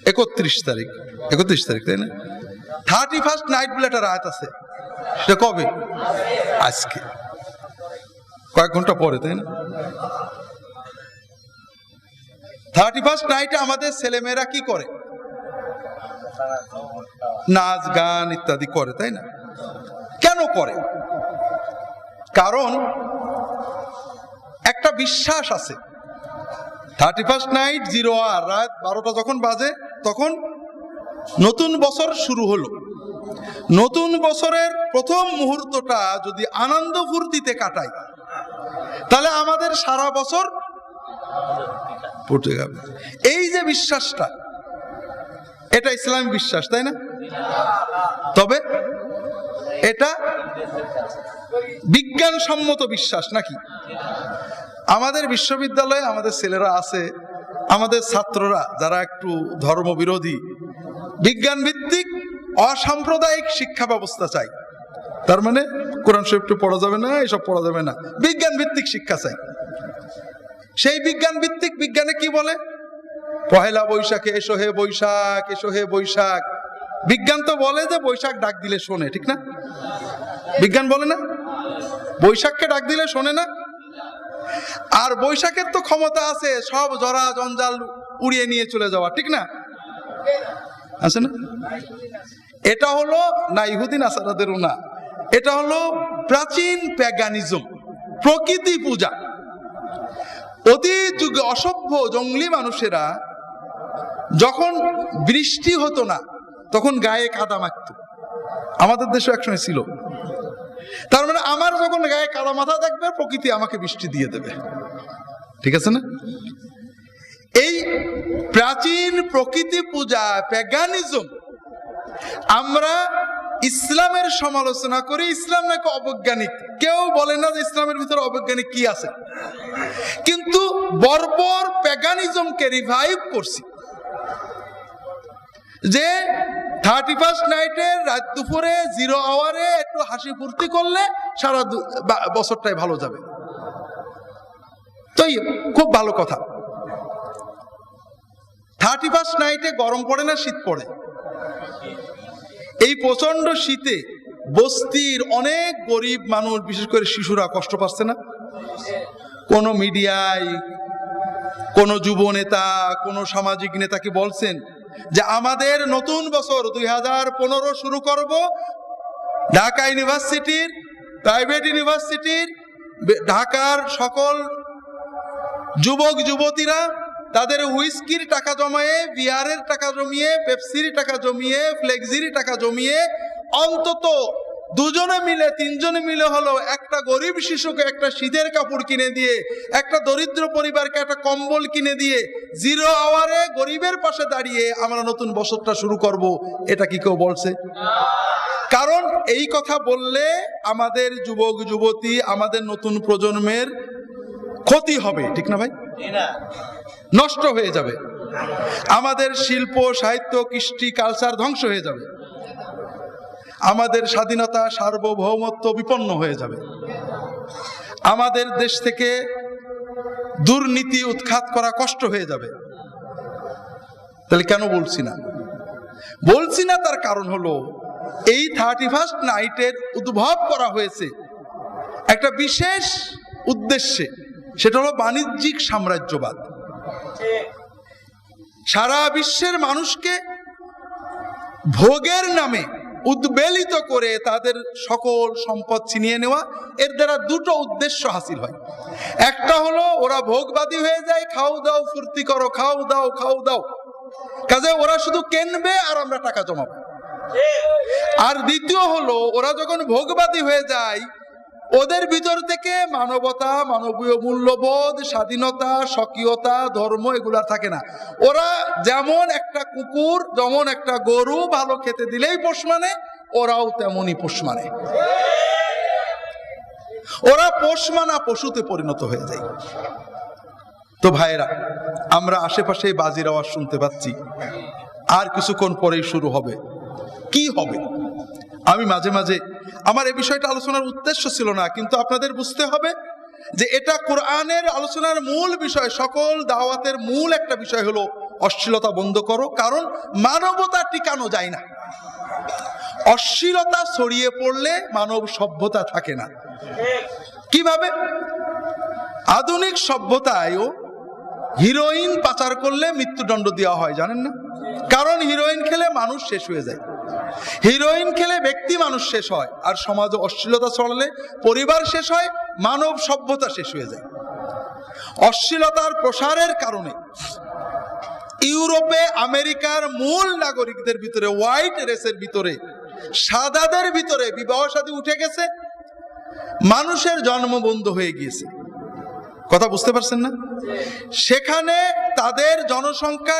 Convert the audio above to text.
31 তারিখ তাই না? 31st নাইট বলে একটা রাত আছে, সেটা কবে? আজকে, কয়েক ঘন্টা পরে, তাই না? 31st নাইটে আমাদের ছেলেমেয়েরা কি করে? নাচ গান ইত্যাদি করে, তাই না? কেন করে? কারণ একটা বিশ্বাস আছে, 31st নাইট 0 hour, রাত 12টা যখন বাজে তখন নতুন বছর শুরু হলো। নতুন বছরের প্রথম মুহূর্তটা যদি আনন্দ ফুর্তিতে কাটাই, তাহলে আমাদের সারা বছর পড়তে যাবে। এই যে বিশ্বাসটা, এটা ইসলামী বিশ্বাস, তাই না? তবে এটা বিজ্ঞানসম্মত বিশ্বাস নাকি? আমাদের বিশ্ববিদ্যালয়ে আমাদের ছেলেরা আছে, আমাদের ছাত্ররা যারা একটু ধর্মবিরোধী, বিজ্ঞান ভিত্তিক অসাম্প্রদায়িক শিক্ষা ব্যবস্থা চাই। তার মানে কোরআন শরীফ পড়া যাবে না, এসব পড়া যাবে না, বিজ্ঞান ভিত্তিক শিক্ষা চাই। সেই বিজ্ঞান ভিত্তিক বিজ্ঞানে কি বলে? পহেলা বৈশাখে এসো হে বৈশাখ, এসো হে বৈশাখ। বিজ্ঞান তো বলে যে বৈশাখ ডাক দিলে শোনে, ঠিক না? বিজ্ঞান বলে না বৈশাখকে ডাক দিলে শোনে না? আর বৈশাখের তো ক্ষমতা আছে সব জরা জঞ্জাল উড়িয়ে নিয়ে চলে যাওয়া, ঠিক না? আছে না? এটা হলো না ইহুদি নাসারাদেরও না, এটা হলো প্রাচীন প্যাগানিজম, প্রকৃতি পূজা। অতীত যুগে অসভ্য জঙ্গলি মানুষেরা যখন বৃষ্টি হতো না তখন গায়ে কাদা মাখত। আমাদের দেশে একসময় ছিল। তার মানে আমার যখন গায়ে কাদা মাথা দেখবে, প্রকৃতি আমাকে বৃষ্টি দিয়ে দেবে, ঠিক আছে না? এই প্রাচীন প্রকৃতি পূজা প্যাগানিজম আমরা ইসলামের সমালোচনা করি। ইসলাম নাকি অবৈজ্ঞানিক, কেউ বলে না যে ইসলামের ভিতরে অবৈজ্ঞানিক কি আছে, কিন্তু বর্বর প্যাগানিজমকে রিভাইভ করছি। যে 31st নাইটে রাত দুপুরে 0 hour-এ একটু হাসি ফুর্তি করলে সারা বছরটাই ভালো যাবে, তো খুব ভালো কথা। 31st নাইটে গরম পড়ে না শীত পড়ে? এই প্রচন্ড শীতে বস্তির অনেক গরিব মানুষ, বিশেষ করে শিশুরা কষ্ট পাচ্ছে না? কোন মিডিয়ায় কোন যুব নেতা, কোন সামাজিক নেতা কি বলছেন যে আমাদের নতুন বছর 2015 শুরু করব, ঢাকা ইউনিভার্সিটির, প্রাইভেট ইউনিভার্সিটির, ঢাকার সকল যুবক যুবতীরা তাদের হুইস্কির টাকা জমিয়ে, বিয়ারের টাকা জমিয়ে, পেপসির টাকা জমিয়ে, ফ্লেক্সির টাকা জমিয়ে অন্তত 2জনে মিলে 3জনে মিলে হলো একটা গরিব শিশুকে একটা শীতের কাপড় কিনে দিয়ে, একটা দরিদ্র পরিবারকে একটা কম্বল কিনে দিয়ে 0 hour-এ গরিবের পাশে দাঁড়িয়ে আমরা নতুন বছরটা শুরু করব। এটা কি কেউ বলছে? কারণ এই কথা বললে আমাদের যুবক যুবতী, আমাদের নতুন প্রজন্মের ক্ষতি হবে, ঠিক না ভাই? নষ্ট হয়ে যাবে, আমাদের শিল্প সাহিত্য কৃষ্টি কালচার ধ্বংস হয়ে যাবে, আমাদের স্বাধীনতা সার্বভৌমত্ব বিপন্ন হয়ে যাবে, আমাদের দেশ থেকে দুর্নীতি উৎখাত করা কষ্ট হয়ে যাবে। তাহলে কেন বলছি না? বলছি না তার কারণ হলো এই 31st নাইটের উদ্ভব করা হয়েছে একটা বিশেষ উদ্দেশ্যে, সেটা হলো বাণিজ্যিক সাম্রাজ্যবাদ। সারা বিশ্বের মানুষকে ভোগের নামে উদ্বেলিত করে তাদের সকল সম্পদ ছিনিয়ে নেওয়া, এর দ্বারা 2টো উদ্দেশ্য হাসিল হয়। একটা হলো ওরা ভোগবাদী হয়ে যায়, খাও দাও ফুর্তি করো, খাও দাও খাও দাও, কাজে ওরা শুধু কেনবে আর আমরা টাকা জমাবো। আর দ্বিতীয় হলো ওরা যখন ভোগবাদী হয়ে যায়, ওদের ভিতর থেকে মানবতা, মানবীয় মূল্যবোধ, স্বাধীনতা, স্বকীয়তা, ধর্ম এগুলা থাকে না। ওরা যেমন একটা কুকুর, যেমন একটা গরু ভালো খেতে দিলেই পোষ মানে, ওরাও তেমনই পোষ মানে। ওরা পোষ মানা পশুতে পরিণত হয়ে যায়। তো ভাইরা, আমরা আশেপাশে বাজির আওয়াজ শুনতে পাচ্ছি, আর কিছুক্ষণ পরেই শুরু হবে। কি হবে? আমি মাঝে মাঝে, আমার এই বিষয়টা আলোচনার উদ্দেশ্য ছিল না, কিন্তু আপনাদের বুঝতে হবে যে এটা কোরআনের আলোচনার মূল বিষয়। সকল দাওয়াতের মূল একটা বিষয় হলো অশ্লীলতা বন্ধ করো, কারণ মানবতা টিকানো যায় না। অশ্লীলতা ছড়িয়ে পড়লে মানব সভ্যতা থাকে না। কিভাবে? আধুনিক সভ্যতায়ও হিরোইন পাচার করলে মৃত্যুদণ্ড দেওয়া হয়, জানেন না? কারণ হিরোইন খেলে মানুষ শেষ হয়ে যায়, হিরোইন খেলে ব্যক্তি মানুষ শেষ হয়, আর সমাজে অশ্লীলতা ছড়ালে পরিবার শেষ হয়, মানব সভ্যতা শেষ হয়ে যায়। অশ্লীলতার প্রসারের কারণে ইউরোপে আমেরিকার মূল নাগরিকদের ভিতরে, হোয়াইট রেসের ভিতরে, সাদাদের ভিতরে বিবাহ শাদী উঠে গেছে, মানুষের জন্ম বন্ধ হয়ে গিয়েছে। কথা বুঝতে পারছেন না? সেখানে তাদের জনসংখ্যা